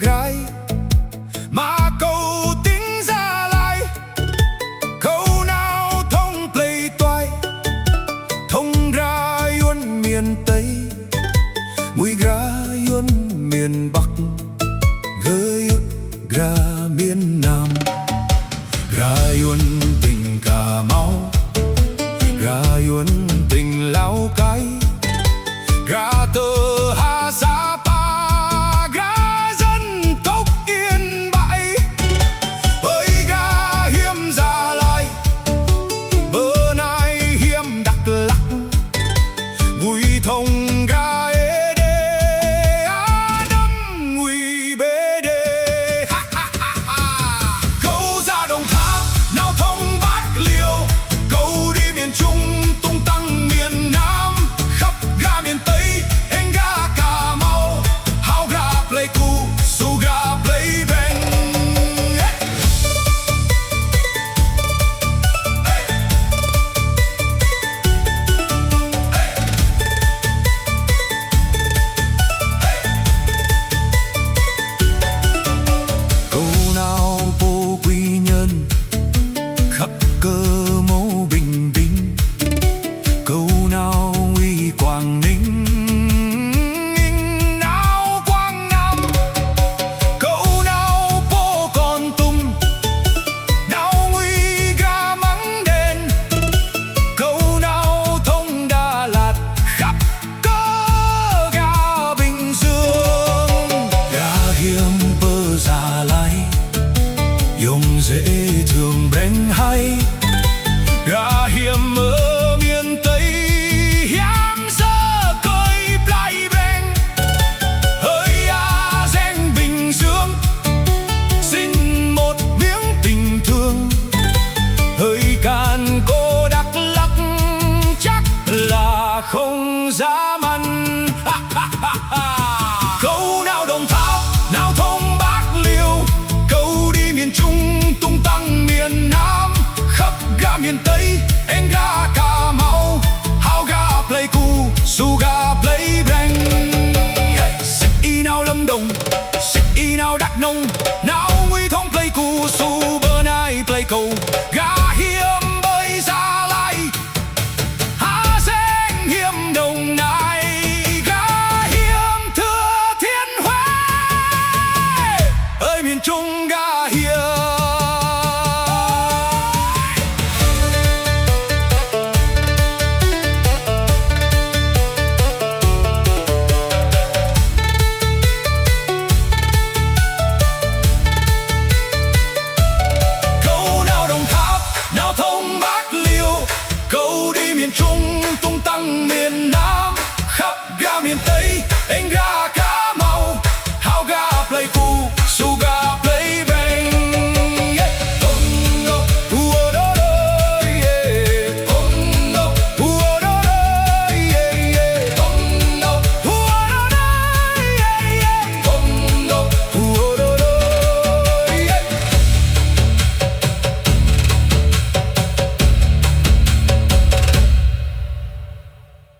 gai mà câu tính Gia Lai. Câu nào thông plei toai thông ra yuan miền Tây, mùi ra yuan miền Bắc, gơi ra miền Nam. Ra yuan tỉnh Cà Mau, ra yuan tỉnh Lào Cai, ra tơ Hà Sapa, ra dân tộc Yên Bái. Ơi ra hiếm Gia Lai, bờ nai hiếm Đắk Lắk, vui thông ra ê đê á đâm ngụy bê đê. Câu ra Đồng Tháp nào thông Bạc Liêu, câu đi miền Trung tung tăng miền Nam, khắp ga miền Tây anh ga Cà Mau, hao ga Pleiku su ga Pleibeng. Câu nào vô Quy Nhơn, khắp Cơ Mẫu Bình Định, câu nào uy Quảng Ninh, nào Quảng Nam, câu nào vô Kon Tum, nào uy ga Mắng Đen, câu nào thông Đà Lạt, khắp Cơ ga Bình Dương. Ga hiếm bờ Gia Lai dùng dễ thường bén hay, ga hiếm ở miền Tây hiếm sơ cơi plai beng. Hơi à danh Bình Dương xin một miếng tình thương, hơi can cô Đắk Lắk chắc là không dám ăn. Câu nào Đồng Tháp nào thông Bạc Liêu, câu đi miền Trung tung tăng miền Nam, khắp ga miền Tây anh ga Cà Mau, hao ga Pleiku su ga Pleibeng. Xích y nào Lâm Đồng, xích y nào Đắk Nông, nào nguy thông Pleiku su bờ nai Pleiku. Ga hiếm bơi Gia Lai, Hà Giang hiếm Đồng Nai, ga hiếm Thừa Thiên Huế, ơi miền Trung ga hiếm. Câu nào Đồng Tháp nào thông Bạc Liêu, câu đi miền Trung tung tăng miền Nam, khắp ga miền Tây